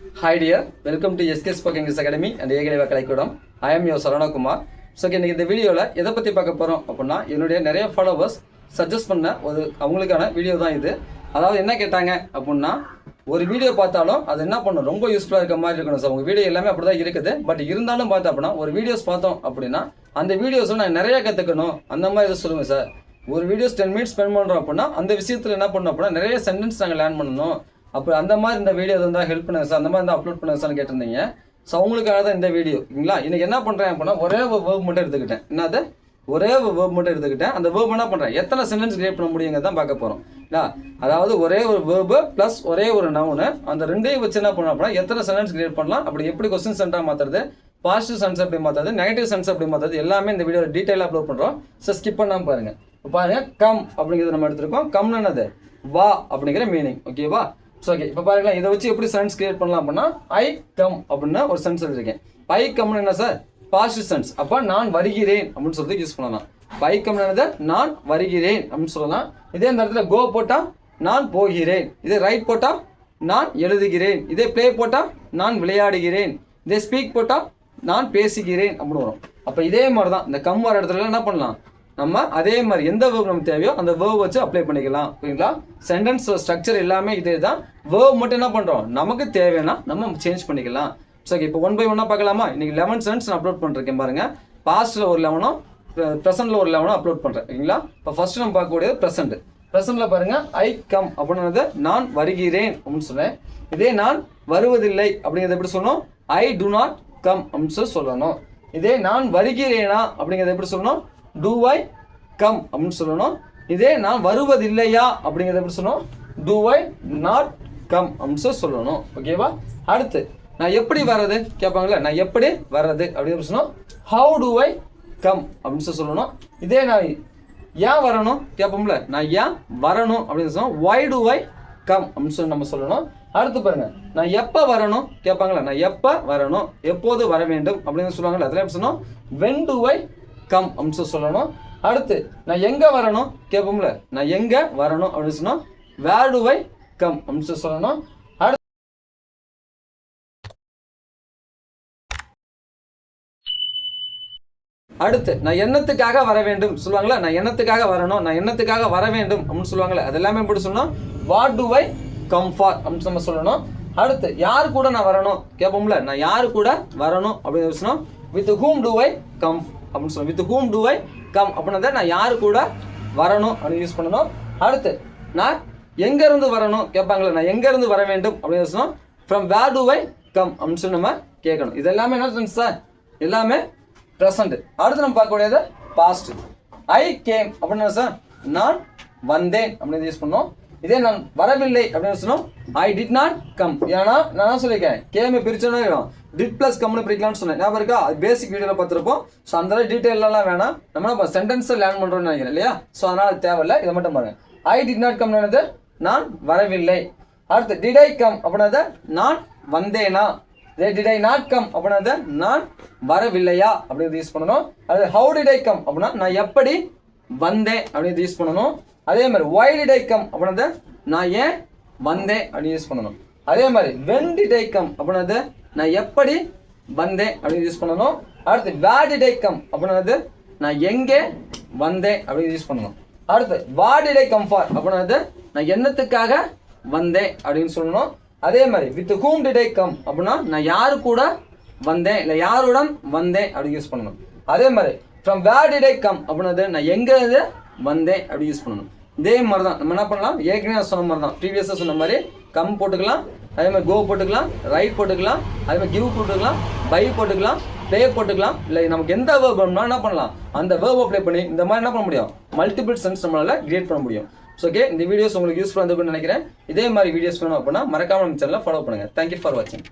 Hi dear, welcome to SK Spoken English Academy and ஏகலைவ கலைக்கூடம். I am your Sarana Kumar. So இன்னைக்கு இந்த வீடியோவில் எதை பற்றி பார்க்க போகிறோம் அப்படின்னா, என்னுடைய நிறைய ஃபாலோவர்ஸ் சஜஸ்ட் பண்ண அவங்களுக்கான வீடியோ தான் இது. அதாவது என்ன கேட்டாங்க அப்படின்னா, ஒரு வீடியோ பார்த்தாலும் அது என்ன பண்ணும், ரொம்ப யூஸ்ஃபுல்லாக இருக்க மாதிரி இருக்கணும் சார். உங்கள் வீடியோ எல்லாமே அப்படி தான் இருக்குது. பட் இருந்தாலும் பார்த்தா அப்படின்னா, ஒரு வீடியோஸ் பார்த்தோம் அப்படின்னா அந்த வீடியோஸை நான் நிறைய கற்றுக்கணும், அந்த மாதிரி இதை சொல்லுங்கள் சார். ஒரு வீடியோஸ் 10 minutes ஸ்பெண்ட் பண்ணுறோம் அப்படின்னா அந்த விஷயத்தில் என்ன பண்ணணும் அப்படின்னா, நிறைய சென்டென்ஸ் நாங்கள் லேர்ன் பண்ணணும். அப்போ அந்த மாதிரி இந்த வீடியோ இருந்தால் ஹெல்ப் பண்ணுங்க சார், அந்த மாதிரி இருந்தால் அப்லோட் பண்ணுங்க சார்னு கேட்டிருந்தீங்க. ஸோ அவங்களுக்காக தான் இந்த வீடியோ, ஓகேங்களா? இன்றைக்கி என்ன பண்ணுறேன் அப்படின்னா, ஒரே ஒரு வேர்ப் மட்டும் எடுத்துக்கிட்டேன். என்னது? ஒரே ஒரு வேர்ப் மட்டும் எடுத்துக்கிட்டேன். அந்த வேர்ப் என்ன பண்ணுறேன், எத்தனை சென்டென்ஸ் கிரியேட் பண்ண முடியுங்க தான் பார்க்க போகிறோம். அதாவது ஒரே ஒரு வேர்பு ப்ளஸ் ஒரே ஒரு நவுனு, அந்த ரெண்டையும் வச்சு என்ன பண்ணணும் அப்படின்னா, எத்தனை சென்டென்ஸ் கிரியேட் பண்ணலாம், அப்படி எப்படி கொஸ்டின் சென்டராக மாற்றுறது, பாசிட்டிவ் சென்ஸ் எப்படி மாற்றுறது, நெகட்டிவ் சென்ஸ் எப்படி மாற்றுறது, எல்லாமே இந்த வீடியோவில் டீட்டெயிலாக அப்லோட் பண்ணுறோம். ஸோ ஸ்கிப் பண்ணாமல் பாருங்கள். இப்போ பாருங்கள், கம் அப்படிங்கிறது நம்ம எடுத்துருக்கோம். கம்னு என்னது? வா அப்படிங்கிற மீனிங், ஓகேவா? ஸோ ஓகே, இப்போ பாருங்களா, இதை வச்சு எப்படி சென்ஸ் கிரியேட் பண்ணலாம் அப்படின்னா, ஐ கம் அப்படின்னு ஒரு சென்ஸ் எடுத்துருக்கேன். ஐ கம்னு என்ன சார்? Positive sense. அப்போ நான் வருகிறேன் அப்படின்னு சொல்லி யூஸ் பண்ணலாம். ஐ கம்னு என்னது? நான் வருகிறேன் அப்படின்னு சொல்லலாம். இதே இந்த இடத்துல கோ போட்டால் நான் போகிறேன், இதே ரைட் போட்டால் நான் எழுதுகிறேன், இதே ப்ளே போட்டால் நான் விளையாடுகிறேன், இதே ஸ்பீக் போட்டால் நான் பேசுகிறேன் அப்படின்னு வரும். அப்போ இதே மாதிரி தான் இந்த கம் வர இடத்துல என்ன பண்ணலாம், நம்ம அதே மாதிரி எந்த வேர்ப் நமக்கு தேவையோ அந்த வேர்ப் வச்சு அப்ளை பண்ணிக்கலாம், ஓகேங்களா? சென்டென்ஸ் ஸ்ட்ரக்சர் எல்லாமே இதே தான். வேர்ப் மட்டும் என்ன பண்ணுறோம், நமக்கு தேவைன்னா நம்ம சேஞ்ச் பண்ணிக்கலாம். ஸோ இப்போ 1 by 1 பார்க்கலாமா? இன்னைக்கு 11 சென்டென்ஸ் நான் அப்லோட் பண்ணிருக்கேன் பாருங்க. பாஸ்ட்டில் ஒரு 11, ப்ரெசென்ட்டில் ஒரு 11 அப்லோட் பண்ணுறேன், ஓகேங்களா? இப்போ ஃபர்ஸ்ட் நம்ம பார்க்கக்கூடியது ப்ரெசென்ட். ப்ரெசென்ட்டில் பாருங்க, ஐ கம் அப்படின்றது நான் வருகிறேன் அப்படின்னு சொன்னேன். இதே நான் வருவதில்லை அப்படிங்கிறத எப்படி சொல்லணும்? ஐ டு நாட் கம் அப்படின்னு சொல்லணும். இதே நான் வருகிறேனா அப்படிங்கிறத எப்படி சொல்லணும்? டு ஐ கம் அப்படின்னு சொல்லணும். இதே நான் வருவதில்லையா அப்படிங்கிறத எப்படி சொல்லணும்? டு ஐ நாட் கம் அப்படின்னு சொல்லணும், ஓகேவா? அடுத்து நான் எப்படி வர்றது கேட்பாங்களே, நான் எப்படி வர்றது அப்படின்னு சொல்லணும். ஹவு டு ஐ கம் அப்படின்னு சொல்லணும். இதே நான் ஏன் வரணும் கேட்போம்ல, நான் ஏன் வரணும் அப்படின்னு சொல்லணும். ஒய் டு ஐ கம் அப்படின்னு சொல்லி நம்ம சொல்லணும். அடுத்து பாருங்க, நான் எப்போ வரணும் கேட்பாங்களா, நான் எப்போ வரணும், எப்போது வர வேண்டும் அப்படின்னு சொல்லுவாங்கல்ல, அதில் எப்படி சொல்லணும்? வென் டு ஐ கம் அப்படின்னு சொல்லணும். அடுத்து நான் எங்கே வரணும் கேட்போம்ல, நான் எங்கே வரணும் அப்படின்னு சொன்னோம். வேர் டு ஐ கம் அப்படின்னு சொல்லணும். அடுத்து நான் எண்ணத்துக்காக வர வேண்டும் சொல்லுவாங்களா, நான் எண்ணத்துக்காக வரணும், நான் எண்ணத்துக்காக வர வேண்டும் அப்படின்னு சொல்லுவாங்களே, அது எல்லாமே எப்படி சொல்லணும்? What to I come for அப்படின்னு நம்ம சொல்லணும். அடுத்து யாரு கூட நான் வரணும் கேட்போம்ல, நான் யாரு கூட வரணும் அப்படின்னு சொன்னோம். With whom to I come அப்படின்னு சொல்லணும். With whom to I come அப்படின்றத நான் யாரு கூட வரணும் அப்படின்னு யூஸ் பண்ணணும். அடுத்து நான் எங்கேருந்து வரணும் கேட்பாங்களே, நான் எங்கேருந்து வர வேண்டும் அப்படின்னு சொன்னோம். From where do I come அப்படின்னு சொல்லி நம்ம கேட்கணும். இது எல்லாமே என்ன ஃப்ரெண்ட்ஸ் சார்? எல்லாமே ப்ரெசண்ட். அடுத்து நம்ம பார்க்கக்கூடியது பாஸ்ட். ஐ கேம் அப்படின்னு சார், நான் வந்தேன் அப்படின்னு யூஸ் பண்ணோம். இதே நான் வரவில்லை அப்படின்னு சொன்னோம். I did not come. ஏன்னா நான் சொல்லியிருக்கேன், கேமை பிரிச்சோன்னா டிட் பிளஸ் கம்னு பிரிக்கலாம்னு சொன்னேன், ஞாபகம் இருக்கா? அது பேசிக் வீடியோவில் பார்த்துருப்போம். ஸோ அந்த டீட்டெயிலெலாம் வேணாம், நம்ம சென்டென்ஸை லேர்ன் பண்ணுறோம்னு நினைக்கிறேன் இல்லையா? ஸோ அதனால் அது தேவையில்லை, இதை மட்டும் பாருங்க. ஐ டிட் நாட் கம்னது நான் வரவில்லை. அடுத்து டிட் ஐ கம் அப்படின்னத நான் வந்தேனா. டிட் ஐ நாட் கம் அப்படின்னத நான் வரவில்லையா அப்படின்னு யூஸ் பண்ணணும். அது ஹவு டிட் ஐ கம் அப்படின்னா நான் எப்படி வந்தேன் அப்படின்னு யூஸ் பண்ணணும். அதே மாதிரி ஒய் டிட் ஐ கம் அப்படின்னத நான் ஏன் வந்தேன் அப்படின்னு யூஸ் பண்ணணும். அதே மாதிரி வென் டிட் ஐ கம் அப்படின்னது நான் எப்படி வந்தேன் அப்படின்னு யூஸ் பண்ணணும். அடுத்து வேர் டிட் ஐ கம் அப்படின்னது நான் எங்கே வந்தேன் அப்படின்னு யூஸ் பண்ணணும். அடுத்து what did I come for அப்படின்னது நான் என்னத்துக்காக வந்தேன் அப்படின்னு சொல்லணும். அதே மாதிரி with whom did I come அப்படின்னா நான் யாரு கூட வந்தேன் இல்லை யாருடன் வந்தேன் அப்படின்னு யூஸ் பண்ணணும். அதே மாதிரி from where did I come அப்படின்னது நான் எங்கேருந்து வந்தேன் அப்படி யூஸ் பண்ணணும். இதே மாதிரி தான் நம்ம என்ன பண்ணலாம், ஏற்கனவே நான் சொன்ன மாதிரி தான், ப்ரீவியஸாக சொன்ன மாதிரி கம் போட்டுக்கலாம், அதே மாதிரி கோ போட்டுக்கலாம், ரைட் போட்டுக்கலாம், அதே மாதிரி கிவ் போட்டுக்கலாம், பை போட்டுக்கலாம், ப்ளே போட்டுக்கலாம். இல்லை நமக்கு எந்த வேர்ப் வேணும்னா என்ன பண்ணலாம், அந்த வேர்ப் அப்ளை பண்ணி இந்த மாதிரி என்ன பண்ண முடியும், மல்டிபிள் சென்ஸ் நம்மளால கிரியேட் பண்ண முடியும். ஸோ ஓகே, இந்த வீடியோஸ் உங்களுக்கு யூஸ்ஃபுல்லாக இருந்துன்னு நினைக்கிறேன். இதே மாதிரி வீடியோஸ் வேணும் அப்படின்னா மறக்காம நம்ம சேனலை ஃபாலோ பண்ணுங்கள். தேங்க்யூ ஃபார் வாட்சிங்.